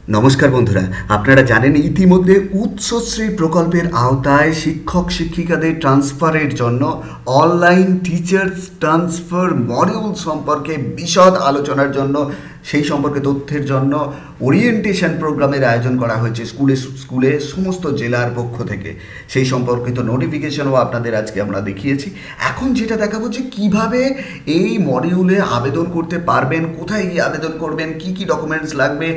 নমস্কার বন্ধুরা, আপনারা জানেন ইতিমধ্যে উচ্চশ্রী প্রকল্পের আওতায় শিক্ষক শিক্ষিকাদের ট্রান্সফারের জন্য অনলাইন টিচার্স ট্রান্সফার মডিউল সম্পর্কে বিশদ আলোচনার জন্য সেই সম্পর্কে তথ্যের জন্য ওরিয়েন্টেশন প্রোগ্রামের আয়োজন করা হয়েছে স্কুলে সমস্ত জেলার পক্ষ থেকে। সেই সম্পর্কিত নোটিফিকেশনও আপনাদের আজকে আমরা দেখিয়েছি। এখন যেটা দেখাবো যে কীভাবে এই মডিউলে আবেদন করতে পারবেন, কোথায় গিয়ে আবেদন করবেন, কি কি ডকুমেন্টস লাগবে,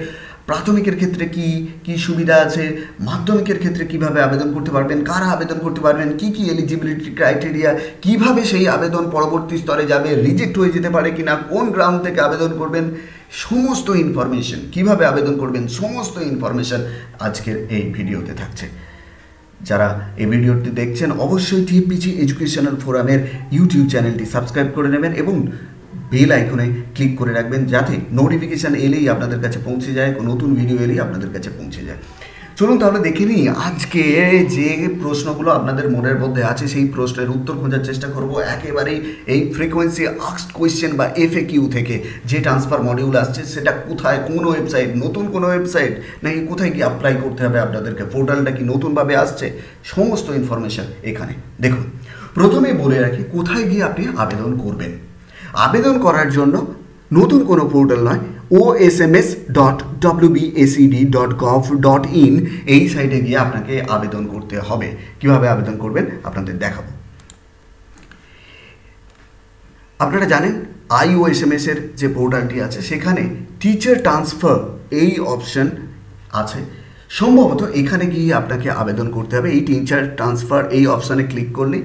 প্রাথমিকের ক্ষেত্রে কি কি সুবিধা আছে, মাধ্যমিকের ক্ষেত্রে কিভাবে আবেদন করতে পারবেন, কারা আবেদন করতে পারবেন, কি কি এলিজিবিলিটি ক্রাইটেরিয়া, কিভাবে সেই আবেদন পরবর্তী স্তরে যাবে, রিজেক্ট হয়ে যেতে পারে কিনা, কোন গ্রাউন্ড থেকে আবেদন করবেন, সমস্ত ইনফরমেশন, কিভাবে আবেদন করবেন, সমস্ত ইনফরমেশন আজকের এই ভিডিওতে থাকছে। যারা এই ভিডিওটি দেখছেন অবশ্যই টিএপিজি এডুকেশনাল ফোরামের ইউটিউব চ্যানেলটি সাবস্ক্রাইব করে নেবেন এবং বেল আইকনে ক্লিক করে রাখবেন, যাতে নোটিফিকেশান এলেই আপনাদের কাছে পৌঁছে যায়, নতুন ভিডিও এলেই আপনাদের কাছে পৌঁছে যায়। চলুন তাহলে দেখে নিই আজকে যে প্রশ্নগুলো আপনাদের মনের মধ্যে আছে সেই প্রশ্নের উত্তর খোঁজার চেষ্টা করব একেবারেই এই ফ্রিকোয়েন্সি আস্কড কোয়েশ্চেন বা FAQ থেকে। যে ট্রান্সফার মডিউল আসছে সেটা কোথায়, কোন ওয়েবসাইট, নতুন কোনো ওয়েবসাইট নাকি কোথায় গিয়ে অ্যাপ্লাই করতে হবে আপনাদেরকে, পোর্টালটা কি নতুনভাবে আসছে, সমস্ত ইনফরমেশান এখানে দেখুন। প্রথমে বলে রাখি কোথায় গিয়ে আপনি আবেদন করবেন। আবেদন করার জন্য নতুন কোনো পোর্টাল নয়, osms.wbacd.gov.in এই সাইটে গিয়ে আপনাকে আবেদন করতে হবে। কিভাবে আবেদন করবেন আপনাদের দেখাবো। আপনারা জানেন IOSMS এর যে পোর্টালটি আছে সেখানে টিচার ট্রান্সফার এই অপশন আছে। সম্ভবত এখানে গিয়ে আপনাকে আবেদন করতে হবে। এই টিচার ট্রান্সফার এই অপশানে ক্লিক করলে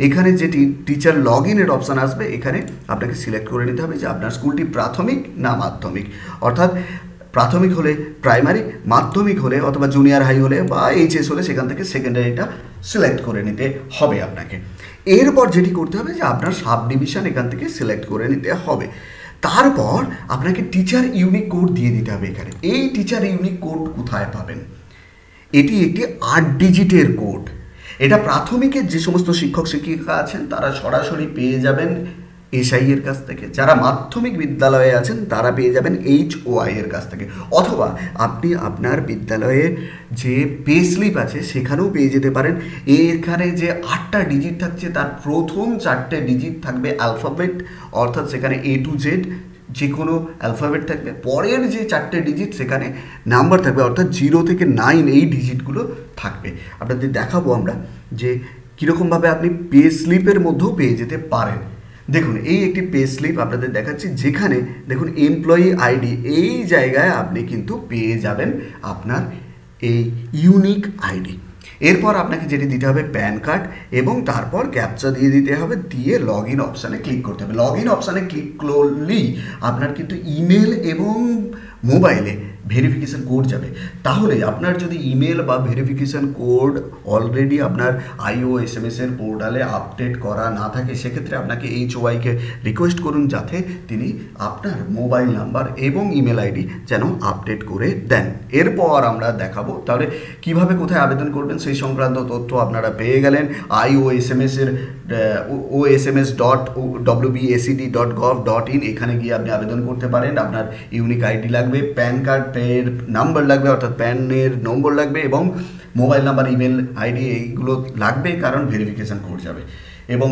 এখানে যে টিচার লগ ইনের অপশান আসবে এখানে আপনাকে সিলেক্ট করে নিতে হবে যে আপনার স্কুলটি প্রাথমিক না মাধ্যমিক, অর্থাৎ প্রাথমিক হলে প্রাইমারি, মাধ্যমিক হলে অথবা জুনিয়র হাই হলে বা HS হলে সেখান থেকে সেকেন্ডারিটা সিলেক্ট করে নিতে হবে আপনাকে। এরপর যেটি করতে হবে যে আপনার সাব ডিভিশন এখান থেকে সিলেক্ট করে নিতে হবে। তারপর আপনাকে টিচার ইউনিক কোড দিয়ে দিতে হবে এখানে। এই টিচার ইউনিক কোড কোথায় পাবেন? এটি একটি 8 ডিজিটের কোড। এটা প্রাথমিকের যে সমস্ত শিক্ষক শিক্ষিকা আছেন তারা সরাসরি পেয়ে যাবেন SI এর কাছ থেকে, যারা মাধ্যমিক বিদ্যালয়ে আছেন তারা পেয়ে যাবেন HOI এর কাছ থেকে, অথবা আপনি আপনার বিদ্যালয়ের যে পে স্লিপ আছে সেখানেও পেয়ে যেতে পারেন। এখানে যে 8টা ডিজিট থাকছে তার প্রথম 4টে ডিজিট থাকবে অ্যালফাবেট, অর্থাৎ সেখানে A to Z যে কোনো অ্যালফাবেট থাকবে, পরের যে 4টে ডিজিট সেখানে নাম্বার থাকবে, অর্থাৎ 0 থেকে 9 এই ডিজিটগুলো থাকবে। আপনাদের দেখাবো আমরা যে কীরকমভাবে আপনি পে স্লিপের মধ্যেও পেয়ে যেতে পারেন। দেখুন এই একটি পে স্লিপ আপনাদের দেখাচ্ছি, যেখানে দেখুন এমপ্লয়ি আইডি এই জায়গায় আপনি কিন্তু পেয়ে যাবেন আপনার এই ইউনিক আইডি। এরপর আপনাকে যেটি দিতে হবে প্যান কার্ড এবং তারপর ক্যাপচা দিয়ে দিতে হবে, দিয়ে লগ ইন অপশানে ক্লিক করতে হবে। লগ ইন অপশানে ক্লিক করলেই আপনার কিন্তু ইমেল এবং মোবাইলে ভেরিফিকেশান কোড যাবে। তাহলে আপনার যদি ইমেল বা ভেরিফিকেশান কোড অলরেডি আপনার IOSMS এর পোর্টালে আপডেট করা না থাকে সেক্ষেত্রে আপনাকে HOI-কে রিকোয়েস্ট করুন যাতে তিনি আপনার মোবাইল নাম্বার এবং ইমেল আইডি যেন আপডেট করে দেন। এরপর আমরা দেখাবো তাহলে কিভাবে কোথায় আবেদন করবেন সেই সংক্রান্ত তথ্য আপনারা পেয়ে গেলেন। IOSMS এর osms.wbacd.gov.in এখানে গিয়ে আপনি আবেদন করতে পারেন। আপনার ইউনিক আইডি লাগবে, প্যান কার্ডের নাম্বার লাগবে অর্থাৎ প্যানের নম্বর লাগবে এবং মোবাইল নাম্বার, ইমেল আইডি এইগুলো লাগবে, কারণ ভেরিফিকেশান কোড যাবে। এবং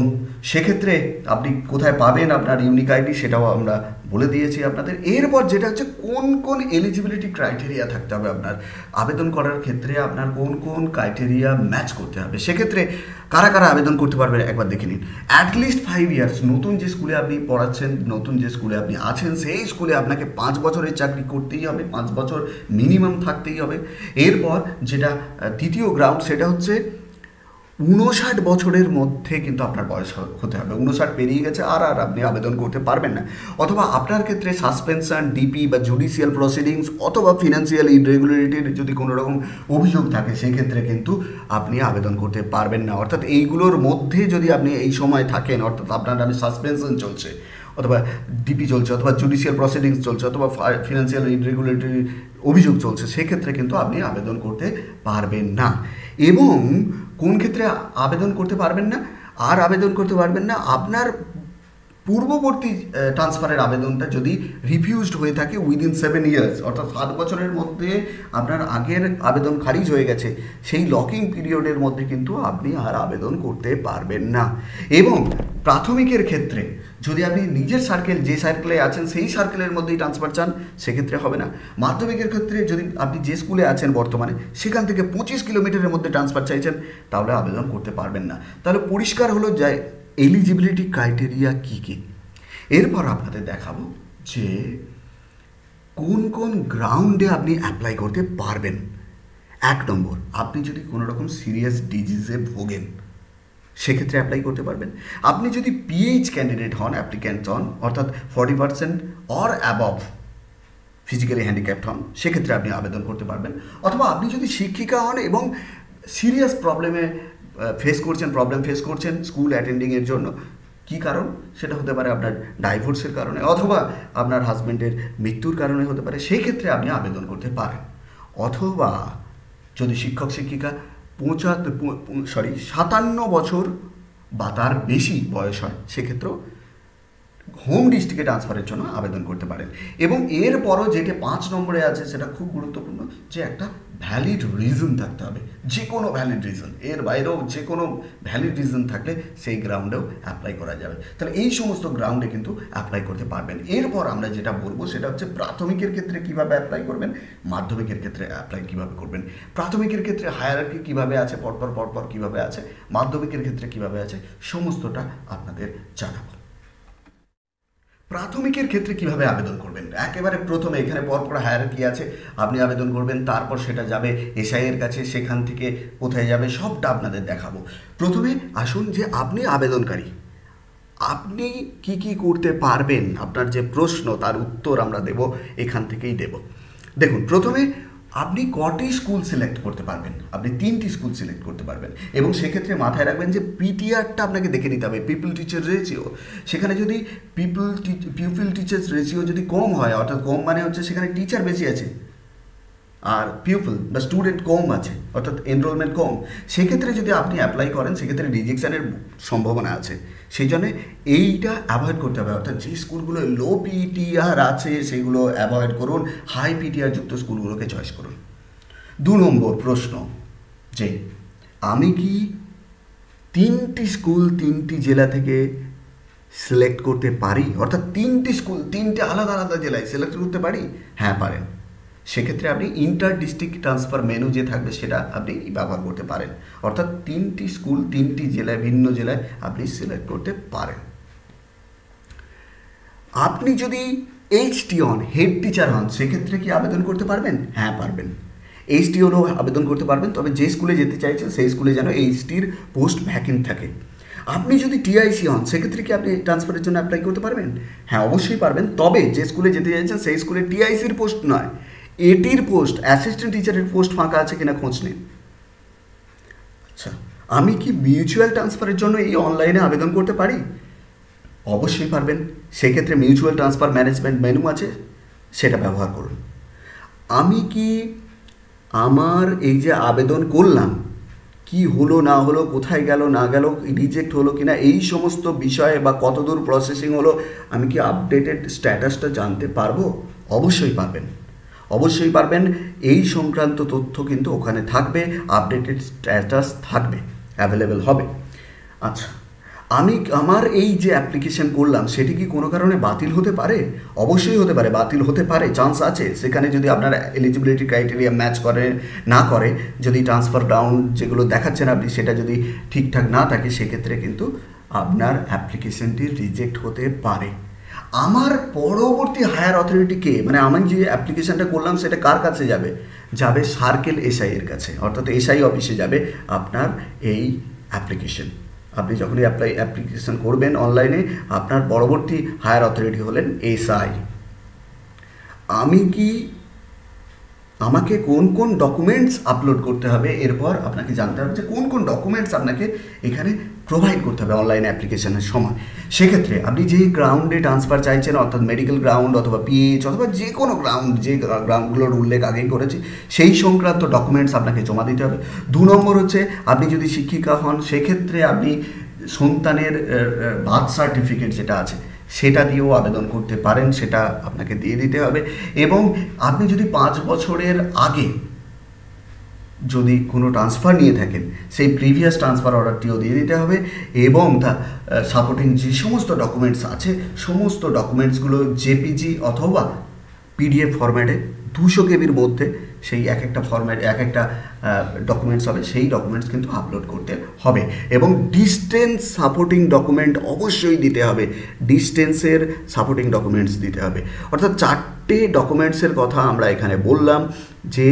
সেক্ষেত্রে আপনি কোথায় পাবেন আপনার ইউনিক আইডি সেটাও আমরা বলে দিয়েছি আপনাদের। এরপর যেটা হচ্ছে কোন কোন এলিজিবিলিটি ক্রাইটেরিয়া থাকতে হবে আপনার আবেদন করার ক্ষেত্রে, আপনার কোন কোন ক্রাইটেরিয়া ম্যাচ করতে হবে, সেক্ষেত্রে কারা কারা আবেদন করতে পারবেন একবার দেখে নিন। অ্যাটলিস্ট 5 ইয়ার্স, নতুন যে স্কুলে আপনি পড়াচ্ছেন, নতুন যে স্কুলে আপনি আছেন সেই স্কুলে আপনাকে 5 বছরের চাকরি করতেই হবে, 5 বছর মিনিমাম থাকতেই হবে। এরপর যেটা দ্বিতীয় গ্রাউন্ড সেটা হচ্ছে 59 বছরের মধ্যে কিন্তু আপনার বয়স হতে হবে। 59 পেরিয়ে গেছে আর আপনি আবেদন করতে পারবেন না, অথবা আপনার ক্ষেত্রে সাসপেনশন, ডিপি বা জুডিশিয়াল প্রসিডিংস অথবা ফিনান্সিয়াল ইরেগুলারিটির যদি কোনো রকম অভিযোগ থাকে সেক্ষেত্রে কিন্তু আপনি আবেদন করতে পারবেন না। অর্থাৎ এইগুলোর মধ্যে যদি আপনি এই সময় থাকেন, অর্থাৎ আপনার নামে সাসপেনশন চলছে অথবা ডিপি চলছে অথবা জুডিশিয়াল প্রসিডিংস চলছে অথবা ফিনান্সিয়াল ইরেগুলারিটির অভিযোগ চলছে, সেক্ষেত্রে কিন্তু আপনি আবেদন করতে পারবেন না। এবং কোন ক্ষেত্রে আবেদন করতে পারবেন না? আর আবেদন করতে পারবেন না আপনার পূর্ববর্তী ট্রান্সফারের আবেদনটা যদি রিফিউজড হয়ে থাকে উইদিন 7 ইয়ার্স, অর্থাৎ 7 বছরের মধ্যে আপনার আগের আবেদন খারিজ হয়ে গেছে, সেই লকিং পিরিয়ডের মধ্যে কিন্তু আপনি আর আবেদন করতে পারবেন না। এবং প্রাথমিকের ক্ষেত্রে যদি আপনি নিজের সার্কেল, যে সার্কেলে আছেন সেই সার্কেলের মধ্যেই ট্রান্সফার চান, সেক্ষেত্রে হবে না। মাধ্যমিকের ক্ষেত্রে যদি আপনি যে স্কুলে আছেন বর্তমানে সেখান থেকে 25 কিলোমিটারের মধ্যে ট্রান্সফার চাইছেন, তাহলে আবেদন করতে পারবেন না। তাহলে পরিষ্কার হলো যে এলিজিবিলিটি ক্রাইটেরিয়া কী কী। এরপর আপনাদের দেখাবো যে কোন কোন গ্রাউন্ডে আপনি অ্যাপ্লাই করতে পারবেন। 1 নম্বর, আপনি যদি কোনো রকম সিরিয়াস ডিজিজে ভোগেন সেক্ষেত্রে অ্যাপ্লাই করতে পারবেন। আপনি যদি পিএইচ ক্যান্ডিডেট হন, অ্যাপ্লিক্যান্ট হন, অর্থাৎ 40% অর অ্যাবভ ফিজিক্যালি হ্যান্ডিক্যাপ্ট হন, সেক্ষেত্রে আপনি আবেদন করতে পারবেন। অথবা আপনি যদি শিক্ষিকা হন এবং সিরিয়াস প্রবলেম ফেস করছেন স্কুল অ্যাটেন্ডিংয়ের জন্য, কী কারণ সেটা হতে পারে আপনার ডাইভোর্সের কারণে অথবা আপনার হাজব্যান্ডের মৃত্যুর কারণে হতে পারে, সেই ক্ষেত্রে আপনি আবেদন করতে পারেন। অথবা যদি শিক্ষক শিক্ষিকা 57 বছর বা তার বেশি বয়স হয়, সেক্ষেত্রেও হোম ডিস্ট্রিক্টে ট্রান্সফারের জন্য আবেদন করতে পারেন। এবং এরপরও যেটা 5 নম্বরে আছে সেটা খুব গুরুত্বপূর্ণ, যে একটা ভ্যালিড রিজন থাকতে হবে, যে কোনো ভ্যালিড রিজন, এর বাইরেও যে কোনো ভ্যালিড রিজন থাকলে সেই গ্রাউন্ডেও অ্যাপ্লাই করা যাবে। তাহলে এই সমস্ত গ্রাউন্ডে কিন্তু অ্যাপ্লাই করতে পারবেন। এরপর আমরা যেটা বলবো সেটা হচ্ছে প্রাথমিকের ক্ষেত্রে কীভাবে অ্যাপ্লাই করবেন, মাধ্যমিকের ক্ষেত্রে অ্যাপ্লাই কীভাবে করবেন। প্রাথমিকের ক্ষেত্রে হায়ারার্কি কীভাবে আছে, পরপর কীভাবে আছে, মাধ্যমিকের ক্ষেত্রে কীভাবে আছে, সমস্তটা আপনাদের জানাবো। প্রাথমিকের ক্ষেত্রে কিভাবে আবেদন করবেন, একেবারে প্রথমে এখানে পরপর হায়ারার্কি আছে, আপনি আবেদন করবেন, তারপর সেটা যাবে এসআইয়ের কাছে, সেখান থেকে কোথায় যাবে সবটা আপনাদের দেখাবো। প্রথমে আসুন যে আপনি আবেদনকারী, আপনি কি কি করতে পারবেন, আপনার যে প্রশ্ন তার উত্তর আমরা দেব, এখান থেকেই দেব। দেখুন, প্রথমে আপনি কটি স্কুল সিলেক্ট করতে পারবেন, আপনি 3টি স্কুল সিলেক্ট করতে পারবেন। এবং সেক্ষেত্রে মাথায় রাখবেন যে পিটিআরটা আপনাকে দেখে নিতে হবে, পিপল টিচার রেশিও। সেখানে যদি পিপল টিচার্স রেশিও যদি কম হয়, অর্থাৎ কম মানে হচ্ছে সেখানে টিচার বেশি আছে আর পিপল বা স্টুডেন্ট কম আছে, অর্থাৎ এনরোলমেন্ট কম, সেক্ষেত্রে যদি আপনি অ্যাপ্লাই করেন সেক্ষেত্রে রিজেকশানের সম্ভাবনা আছে। সেই জন্যে এইটা অ্যাভয়েড করতে হবে, অর্থাৎ যে স্কুলগুলো লো পিটিআর আছে সেগুলো অ্যাভয়েড করুন, হাই পিটিআর যুক্ত স্কুলগুলোকে চয়েস করুন। 2 নম্বর প্রশ্ন, যে আমি কি 3টি স্কুল 3টি জেলা থেকে সিলেক্ট করতে পারি, অর্থাৎ 3টি স্কুল 3টে আলাদা আলাদা জেলায় সিলেক্ট করতে পারি? হ্যাঁ, পারেন। সেক্ষেত্রে আপনি ইন্টার ডিস্ট্রিক্ট ট্রান্সফার মেনু যে থাকবে সেটা আপনি ব্যবহার করতে পারেন, অর্থাৎ 3টি স্কুল 3টি জেলায়, ভিন্ন জেলায় আপনি সিলেক্ট করতে পারেন। আপনি যদি এইচটি হন, হেড টিচার হন, সেক্ষেত্রে কি আবেদন করতে পারবেন? হ্যাঁ, পারবেন। এইচটি হলেও আবেদন করতে পারবেন, তবে যে স্কুলে যেতে চাইছেন সেই স্কুলে যেন এইচটির পোস্ট ভ্যাকেন্ট থাকে। আপনি যদি টিআইসি হন, সেক্ষেত্রে কি আপনি ট্রান্সফারের জন্য অ্যাপ্লাই করতে পারবেন? হ্যাঁ, অবশ্যই পারবেন, তবে যে স্কুলে যেতে চাইছেন সেই স্কুলে টিআইসির পোস্ট নয়, এটির পোস্ট, অ্যাসিস্ট্যান্ট টিচারের পোস্ট ফাঁকা আছে কিনা খোঁজ নিন। আচ্ছা, আমি কি মিউচুয়াল ট্রান্সফারের জন্য এই অনলাইনে আবেদন করতে পারি? অবশ্যই পারবেন। সেক্ষেত্রে মিউচুয়াল ট্রান্সফার ম্যানেজমেন্ট মেনু আছে, সেটা ব্যবহার করুন। আমি কি আমার এই যে আবেদন করলাম, কি হলো না হলো, কোথায় গেল না গেল, রিজেক্ট হলো কিনা, এই সমস্ত বিষয়ে বা কতদূর প্রসেসিং হলো, আমি কি আপডেটেড স্ট্যাটাসটা জানতে পারবো? অবশ্যই পারবেন, অবশ্যই পারবেন। এই সংক্রান্ত তথ্য কিন্তু ওখানে থাকবে, আপডেটেড স্ট্যাটাস থাকবে, অ্যাভেলেবেল হবে। আচ্ছা, আমি আমার এই যে অ্যাপ্লিকেশন করলাম সেটি কি কোনো কারণে বাতিল হতে পারে? অবশ্যই হতে পারে, বাতিল হতে পারে, চান্স আছে। সেখানে যদি আপনার এলিজিবিলিটি ক্রাইটেরিয়া ম্যাচ করে না করে, যদি ট্রান্সফার গ্রাউন্ড যেগুলো দেখাচ্ছেন আপনি সেটা যদি ঠিকঠাক না থাকে, সেক্ষেত্রে কিন্তু আপনার অ্যাপ্লিকেশনটি রিজেক্ট হতে পারে। আমার পরবর্তী হায়ার অথরিটিকে, মানে আমি যে অ্যাপ্লিকেশানটা করলাম সেটা কার কাছে যাবে? যাবে সার্কেল এসআই এর কাছে, অর্থাৎ এসআই অফিসে যাবে আপনার এই অ্যাপ্লিকেশন। আপনি যখনই অ্যাপ্লিকেশন করবেন অনলাইনে, আপনার পরবর্তী হায়ার অথরিটি হলেন এসআই। আমাকে কোন কোন ডকুমেন্টস আপলোড করতে হবে, এরপর আপনাকে জানতে হবে যে কোন কোন ডকুমেন্টস আপনাকে এখানে প্রোভাইড করতে হবে অনলাইনে অ্যাপ্লিকেশনের সময়। সেক্ষেত্রে আপনি যে গ্রাউন্ডে ট্রান্সফার চাইছেন, অর্থাৎ মেডিকেল গ্রাউন্ড অথবা পিএইচ অথবা যে কোনো গ্রাউন্ড, যে গ্রাউন্ডগুলোর উল্লেখ আগেই করেছি, সেই সংক্রান্ত ডকুমেন্টস আপনাকে জমা দিতে হবে। 2 নম্বর হচ্ছে, আপনি যদি শিক্ষিকা হন সেক্ষেত্রে আপনি সন্তানের বার্থ সার্টিফিকেট যেটা আছে সেটা দিয়েও আবেদন করতে পারেন, সেটা আপনাকে দিয়ে দিতে হবে। এবং আপনি যদি 5 বছরের আগে যদি কোনো ট্রান্সফার নিয়ে থাকেন, সেই প্রিভিয়াস ট্রান্সফার অর্ডারটিও দিয়ে দিতে হবে। এবং তা সাপোর্টিং যে সমস্ত ডকুমেন্টস আছে, সমস্ত ডকুমেন্টসগুলো জেপিজি অথবা পিডিএফ ফরম্যাটে 200 কেবির মধ্যে সেই এক একটা ফরম্যাট, এক একটা ডকুমেন্টস হবে, সেই ডকুমেন্টস কিন্তু আপলোড করতে হবে। এবং ডিস্টেন্স সাপোর্টিং ডকুমেন্ট অবশ্যই দিতে হবে, ডিস্টেন্সের সাপোর্টিং ডকুমেন্টস দিতে হবে। অর্থাৎ 4টে ডকুমেন্টসের কথা আমরা এখানে বললাম, যে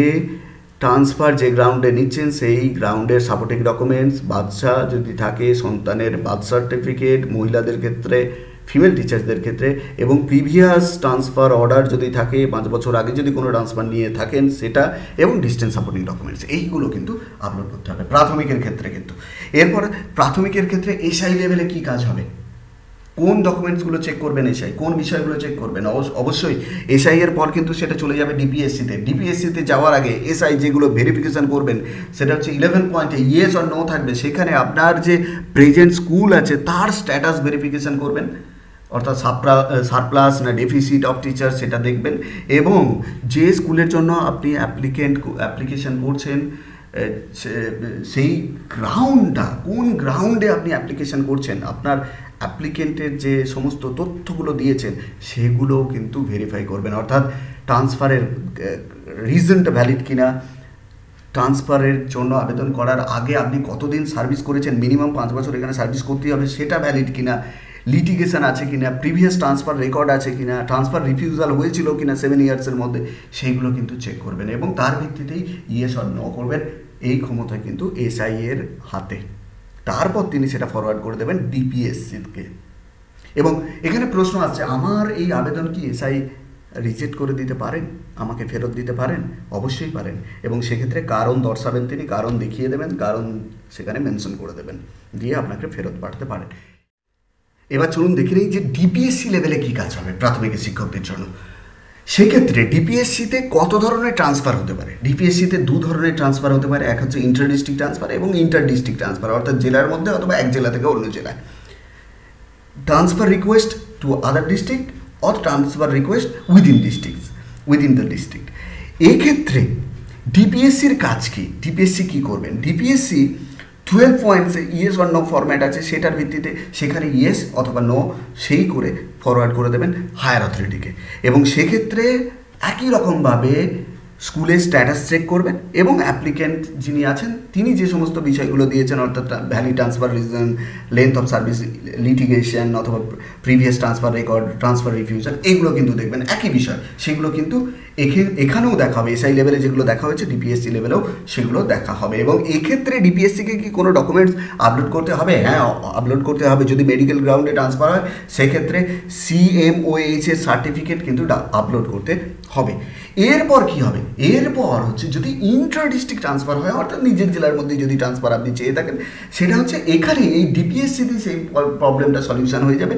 ট্রান্সফার যে গ্রাউন্ডে নিচ্ছেন সেই গ্রাউন্ডের সাপোর্টিং ডকুমেন্টস, বাচ্চা যদি থাকে সন্তানের বার্থ সার্টিফিকেট, মহিলাদের ক্ষেত্রে, ফিমেল টিচার্সদের ক্ষেত্রে, এবং প্রিভিয়াস ট্রান্সফার অর্ডার যদি থাকে, 5 বছর আগে যদি কোনো ট্রান্সফার নিয়ে থাকেন সেটা, এবং ডিস্টেন্স সাপোর্টিং ডকুমেন্টস, এইগুলো কিন্তু আপলোড করতে হবে প্রাথমিকের ক্ষেত্রে। কিন্তু এরপর প্রাথমিকের ক্ষেত্রে এসআই লেভেলে কী কাজ হবে, কোন ডকুমেন্টসগুলো চেক করবেন, এসআই কোন বিষয়গুলো চেক করবেন, অবশ্যই এসআই এর পর কিন্তু সেটা চলে যাবে ডিপিএসসিতে। ডিপিএসসিতে যাওয়ার আগে এসআই যেগুলো ভেরিফিকেশান করবেন সেটা হচ্ছে 11 পয়েন্টে ইয়েস অর নো থাকবে, সেখানে আপনার যে প্রেজেন্ট স্কুল আছে তার স্ট্যাটাস ভেরিফিকেশান করবেন, অর্থাৎ সারপ্লাস না ডেফিসিট অফ টিচার সেটা দেখবেন। এবং যে স্কুলের জন্য আপনি অ্যাপ্লিকেশান করছেন সেই গ্রাউন্ডটা, কোন গ্রাউন্ডে আপনি অ্যাপ্লিকেশান করছেন, আপনার অ্যাপ্লিকেন্টের যে সমস্ত তথ্যগুলো দিয়েছেন সেগুলোও কিন্তু ভেরিফাই করবেন। অর্থাৎ ট্রান্সফারের রিজনটা ভ্যালিড কিনা, ট্রান্সফারের জন্য আবেদন করার আগে আপনি কতদিন সার্ভিস করেছেন, মিনিমাম 5 বছর এখানে সার্ভিস করতেই হবে, সেটা ভ্যালিড কিনা, লিটিগেশন আছে কিনা, প্রিভিয়াস ট্রান্সফার রেকর্ড আছে কিনা, ট্রান্সফার রিফিউজাল হয়েছিল কিনা 7 ইয়ার্সের মধ্যে, সেইগুলো কিন্তু চেক করবেন। এবং তার ভিত্তিতেই ইয়েস অর নো করবেন। এই ক্ষমতা কিন্তু এসআই এর হাতে। তারপর তিনি সেটা ফরওয়ার্ড করে দেবেন ডিপিএসসিকে। এবং এখানে প্রশ্ন আসছে, আমার এই আবেদন কি এসআই রিজেক্ট করে দিতে পারেন, আমাকে ফেরত দিতে পারেন? অবশ্যই পারেন। এবং সেক্ষেত্রে কারণ দর্শাবেন, তিনি কারণ দেখিয়ে দেবেন, কারণ সেখানে মেনশন করে দেবেন, দিয়ে আপনাকে ফেরত পাঠাতে পারেন। এবার চলুন দেখে নিই যে ডিপিএসসি লেভেলে কী কাজ হবে প্রাথমিক শিক্ষকদের জন্য। সেক্ষেত্রে ডিপিএসসিতে কত ধরনের ট্রান্সফার হতে পারে? ডিপিএসসিতে 2 ধরনের ট্রান্সফার হতে পারে, এক হচ্ছে ইন্টার ডিস্ট্রিক্ট ট্রান্সফার এবং ইন্টার ডিস্ট্রিক্ট ট্রান্সফার, অর্থাৎ জেলার মধ্যে অথবা এক জেলা থেকে অন্য জেলায়। Transfer request to other district or transfer request within the district. এক্ষেত্রে ডিপিএসসির কাজ কী, ডিপিএসসি কী করবেন? ডিপিএসসি 12 পয়েন্টসে ইয়েস অর নো ফরম্যাট আছে, সেটার ভিত্তিতে সেখানে ইয়েস অথবা নো সেই করে ফরওয়ার্ড করে দেবেন হায়ার অথরিটিকে। এবং সেক্ষেত্রে একই রকমভাবে স্কুলের স্ট্যাটাস চেক করবেন এবং অ্যাপ্লিক্যান্ট যিনি আছেন তিনি যে সমস্ত বিষয়গুলো দিয়েছেন, অর্থাৎ valid transfer reason, length of service, litigation অথবা previous transfer record, transfer refusal, এগুলো কিন্তু দেখবেন একই বিষয়, সেগুলো কিন্তু এখানেও দেখা হবে। এসআই লেভেলে যেগুলো দেখা হয়েছে ডিপিএসসি লেভেলেও সেগুলো দেখা হবে। এবং এক্ষেত্রে ডিপিএসসিকে কি কোনো ডকুমেন্টস আপলোড করতে হবে? হ্যাঁ, আপলোড করতে হবে। যদি মেডিকেল গ্রাউন্ডে ট্রান্সফার হয় সেক্ষেত্রে CMOH এর সার্টিফিকেট কিন্তু আপলোড করতে হবে। এরপর কি হবে? এরপর হচ্ছে যদি ইন্টার ডিস্ট্রিক্ট ট্রান্সফার হয়, অর্থাৎ নিজের জেলার মধ্যে যদি ট্রান্সফার আপনি চেয়ে থাকেন, সেটা হচ্ছে এখানে এই ডিপিএসসিতে সেই প্রবলেমটা সলিউশন হয়ে যাবে।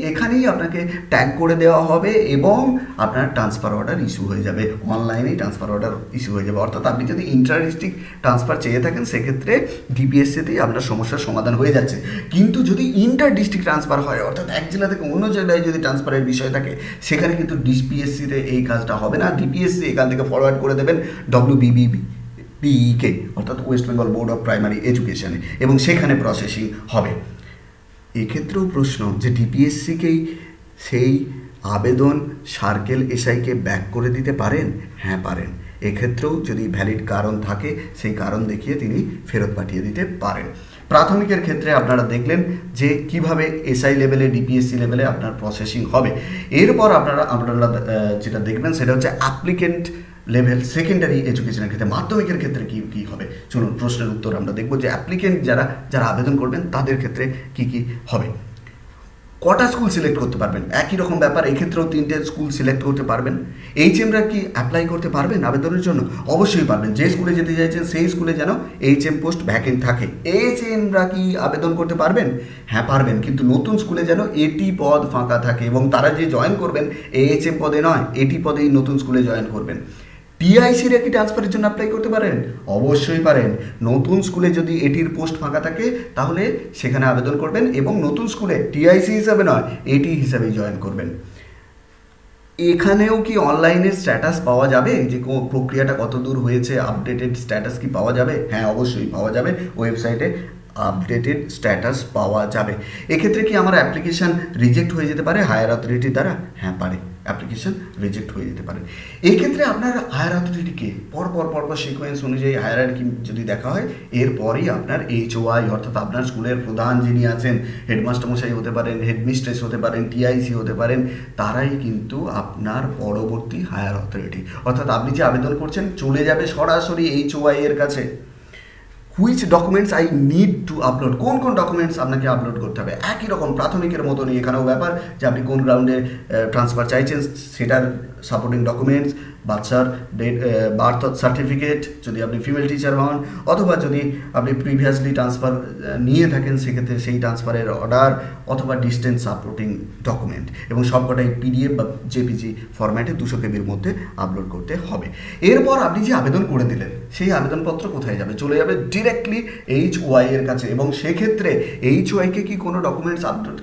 এখানেই আপনাকে ট্যাগ করে দেওয়া হবে এবং আপনার ট্রান্সফার অর্ডার ইস্যু হয়ে যাবে, অনলাইনেই ট্রান্সফার অর্ডার ইস্যু হয়ে যাবে। অর্থাৎ আপনি যদি ইন্টার ডিস্ট্রিক্ট ট্রান্সফার চেয়ে থাকেন সেক্ষেত্রে ডিপিএসসিতেই আপনার সমস্যার সমাধান হয়ে যাচ্ছে। কিন্তু যদি ইন্টার ডিস্ট্রিক্ট ট্রান্সফার হয়, অর্থাৎ এক জেলা থেকে অন্য জেলায় যদি ট্রান্সফারের বিষয় থাকে, সেখানে কিন্তু ডিপিএসসিতে এই কাজটা হবে না। ডিপিএসসি এখান থেকে ফরওয়ার্ড করে দেবেন WBBPE-কে, অর্থাৎ West Bengal board of primary এডুকেশনে, এবং সেখানে প্রসেসিং হবে। এক্ষেত্রেও প্রশ্ন যে ডিপিএসসিকেই সেই আবেদন সার্কেল এসআইকে ব্যাক করে দিতে পারেন? হ্যাঁ, পারেন। এক্ষেত্রেও যদি ভ্যালিড কারণ থাকে সেই কারণ দেখিয়ে তিনি ফেরত পাঠিয়ে দিতে পারেন। প্রাথমিকের ক্ষেত্রে আপনারা দেখলেন যে কিভাবে এসআই লেভেলে, ডিপিএসসি লেভেলে আপনার প্রসেসিং হবে। এরপর আপনারা যেটা দেখবেন সেটা হচ্ছে অ্যাপ্লিকেন্ট লেভেল, সেকেন্ডারি এডুকেশনের ক্ষেত্রে, মাধ্যমিকের ক্ষেত্রে কী হবে। চলুন প্রশ্নের উত্তর আমরা দেখব যে অ্যাপ্লিকেন্ট যারা আবেদন করবেন তাদের ক্ষেত্রে কী হবে। কটা স্কুল সিলেক্ট করতে পারবেন? একই রকম ব্যাপার, এক্ষেত্রেও 3টে স্কুল সিলেক্ট করতে পারবেন। HMরা কি অ্যাপ্লাই করতে পারবেন আবেদনের জন্য? অবশ্যই পারবেন। যে স্কুলে যেতে চাইছেন সেই স্কুলে যেন HM পোস্ট ভ্যাকেন্ট থাকে। HMরা কি আবেদন করতে পারবেন? হ্যাঁ, পারবেন, কিন্তু নতুন স্কুলে যেন AT পদ ফাঁকা থাকে এবং তারা যে জয়েন করবেন HM পদে নয়, AT পদেই নতুন স্কুলে জয়েন করবেন। টিআইসির কি ট্রান্সফারের জন্য অ্যাপ্লাই করতে পারেন? অবশ্যই পারেন। নতুন স্কুলে যদি এটির পোস্ট ফাঁকা থাকে তাহলে সেখানে আবেদন করবেন এবং নতুন স্কুলে টিআইসি হিসাবে নয় এটি হিসাবেই জয়েন করবেন। এখানেও কি অনলাইনে স্ট্যাটাস পাওয়া যাবে, যে প্রক্রিয়াটা কত দূর হয়েছে, আপডেটেড স্ট্যাটাস কি পাওয়া যাবে? হ্যাঁ, অবশ্যই পাওয়া যাবে, ওয়েবসাইটে আপডেটেড স্ট্যাটাস পাওয়া যাবে। এক্ষেত্রে কি আমার অ্যাপ্লিকেশান রিজেক্ট হয়ে যেতে পারে হায়ার অথরিটির দ্বারা? হ্যাঁ পারে, অ্যাপ্লিকেশান রিজেক্ট হয়ে যেতে পারে। এক্ষেত্রে আপনার হায়ার অথরিটিকে পরপর সিকোয়েন্স অনুযায়ী হায়ারার্কি যদি দেখা হয়, এরপরেই আপনার HOI অর্থাৎ আপনার স্কুলের প্রধান যিনি আছেন, হেডমাস্টার মশাই হতে পারেন, হেডমিস্ট্রেস হতে পারেন, টিআইসি হতে পারেন, তারাই কিন্তু আপনার পরবর্তী হায়ার অথরিটি। অর্থাৎ আপনি যে আবেদন করছেন চলে যাবে সরাসরি HOI এর কাছে। Which documents I need to upload, কোন ডকুমেন্টস আপনাকে আপলোড করতে হবে, একই রকম প্রাথমিকের মতনই এখানেও ব্যাপার যে আপনি কোন গ্রাউন্ডে ট্রান্সফার চাইছেন সেটার সাপোর্টিং ডকুমেন্টস, বাচ্চার বার্থ সার্টিফিকেট যদি আপনি ফিমেল টিচার হন, অথবা যদি আপনি প্রিভিয়াসলি ট্রান্সফার নিয়ে থাকেন সেক্ষেত্রে সেই ট্রান্সফারের অর্ডার, অথবা ডিস্টেন্স সাপোর্টিং ডকুমেন্ট, এবং সবকটাই PDF বা JPG ফরম্যাটে 200 KBর মধ্যে আপলোড করতে হবে। এরপর আপনি যে আবেদন করে দিলেন সেই আবেদনপত্র কোথায় যাবে? চলে যাবে ডিরেক্টলি HOI এর কাছে। এবং সেক্ষেত্রে HOI-কে কি কোনো ডকুমেন্টস আপলোড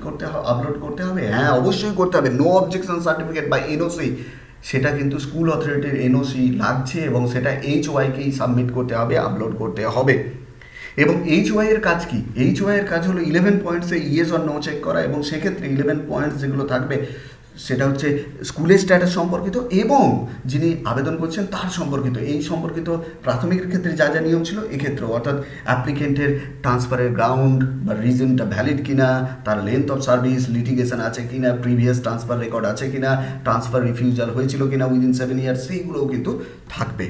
করতে হবে? হ্যাঁ, অবশ্যই করতে হবে। নো অবজেকশন সার্টিফিকেট বা NOC, সেটা কিন্তু স্কুল অথরিটির NOC লাগছে এবং সেটা HOI-কেই সাবমিট করতে হবে, আপলোড করতে হবে। এবং HOI এর কাজ কি? HOI এর কাজ হলো 11 পয়েন্টসে ইয়েস অর নো চেক করা, এবং সেক্ষেত্রে 11 পয়েন্টস যেগুলো থাকবে সেটা হচ্ছে স্কুলের স্ট্যাটাস সম্পর্কিত এবং যিনি আবেদন করছেন তার সম্পর্কিত। এই সম্পর্কিত প্রাথমিকের ক্ষেত্রে যা যা নিয়ম ছিল এক্ষেত্রেও, অর্থাৎ অ্যাপ্লিকেন্টের ট্রান্সফারের গ্রাউন্ড বা রিজনটা ভ্যালিড কিনা, তার লেন্থ অফ সার্ভিস, লিটিগেশন আছে কিনা, প্রিভিয়াস ট্রান্সফার রেকর্ড আছে কিনা, ট্রান্সফার রিফিউজাল হয়েছিল কিনা উইদিন 7 ইয়ার্স, সেইগুলোও কিন্তু থাকবে।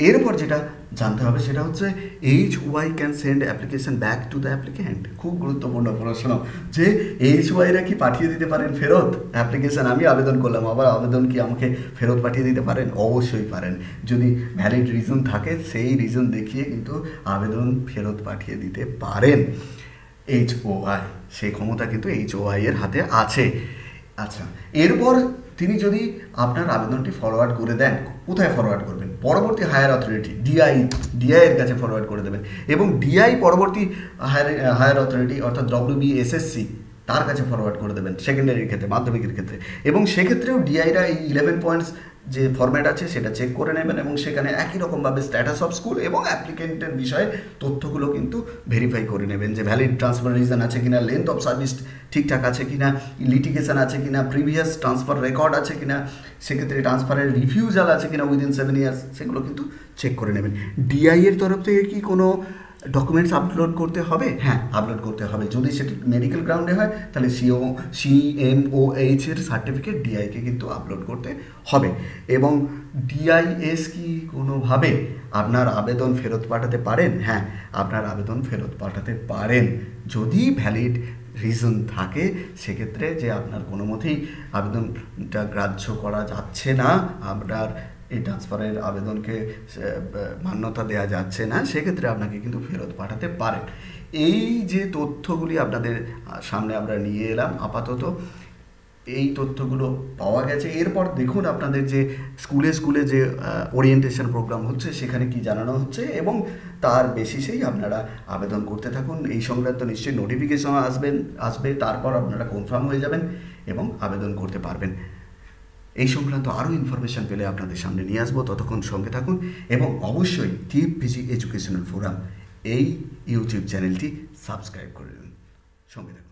এরপর যেটা জানতে হবে সেটা হচ্ছে HOI can send application back to the applicant. খুব গুরুত্বপূর্ণ প্রশ্ন, যে HOI-রা কি পাঠিয়ে দিতে পারেন ফেরত অ্যাপ্লিকেশান? আমি আবেদন করলাম, আবার আবেদন কি আমাকে ফেরত পাঠিয়ে দিতে পারেন? অবশ্যই পারেন। যদি ভ্যালিড রিজন থাকে সেই রিজন দেখিয়ে কিন্তু আবেদন ফেরত পাঠিয়ে দিতে পারেন HOI। সেই ক্ষমতা কিন্তু HOI এর হাতে আছে। আচ্ছা, এরপর তিনি যদি আপনার আবেদনটি ফরওয়ার্ড করে দেন, কোথায় ফরওয়ার্ড করবেন? পরবর্তী হায়ার অথরিটি DI এর কাছে ফরওয়ার্ড করে দেবেন, এবং DI পরবর্তী হায়ার অথরিটি অর্থাৎ WBSSC তার কাছে ফরওয়ার্ড করে দেবেন সেকেন্ডারির ক্ষেত্রে, মাধ্যমিকের ক্ষেত্রে। এবং সেক্ষেত্রেও DI-রা এই 11 পয়েন্টস যে ফরম্যাট আছে সেটা চেক করে নেবেন, এবং সেখানে একই রকমভাবে স্ট্যাটাস অফ স্কুল এবং অ্যাপ্লিকেন্টের বিষয়ে তথ্যগুলো কিন্তু ভেরিফাই করে নেবেন, যে ভ্যালিড ট্রান্সফার রিজন আছে কিনা, লেন্থ অফ সার্ভিস ঠিকঠাক আছে কিনা, লিটিগেশন আছে কিনা, প্রিভিয়াস ট্রান্সফার রেকর্ড আছে কিনা, সেক্ষেত্রে ট্রান্সফারের রিফিউজাল আছে কিনা উইদিন 7 ইয়ার্স, সেগুলো কিন্তু চেক করে নেবেন। DI এর তরফ থেকে কি কোনো ডকুমেন্টস আপলোড করতে হবে? হ্যাঁ, আপলোড করতে হবে। যদি সেটা মেডিকেল গ্রাউন্ডে হয় তাহলে CMOH এর সার্টিফিকেট DI-কে কিন্তু আপলোড করতে হবে। এবং DIS কি কোনোভাবে আপনার আবেদন ফেরত পাঠাতে পারেন? হ্যাঁ, আপনার আবেদন ফেরত পাঠাতে পারেন যদি ভ্যালিড রিজন থাকে, সেক্ষেত্রে যে আপনার কোনো মতেই আবেদনটা গ্রাহ্য করা যাচ্ছে না, আপনার এই ট্রান্সফারের আবেদনকে মান্যতা দেওয়া যাচ্ছে না, সেক্ষেত্রে আপনাকে কিন্তু ফেরত পাঠাতে পারেন। এই যে তথ্যগুলি আপনাদের সামনে আমরা নিয়ে এলাম, আপাতত এই তথ্যগুলো পাওয়া গেছে। এরপর দেখুন আপনাদের যে স্কুলে যে ওরিয়েন্টেশন প্রোগ্রাম হচ্ছে সেখানে কি জানানো হচ্ছে, এবং তার বেসিসেই আপনারা আবেদন করতে থাকুন। এই সংক্রান্ত নিশ্চয়ই নোটিফিকেশন আসবে, তারপর আপনারা কনফার্ম হয়ে যাবেন এবং আবেদন করতে পারবেন। এই সংক্রান্ত আরও ইনফরমেশান পেলে আপনাদের সামনে নিয়ে আসবো, ততক্ষণ সঙ্গে থাকুন এবং অবশ্যই TFPG এডুকেশনাল ফোরাম এই ইউটিউব চ্যানেলটি সাবস্ক্রাইব করে দিন। সঙ্গে থাকুন।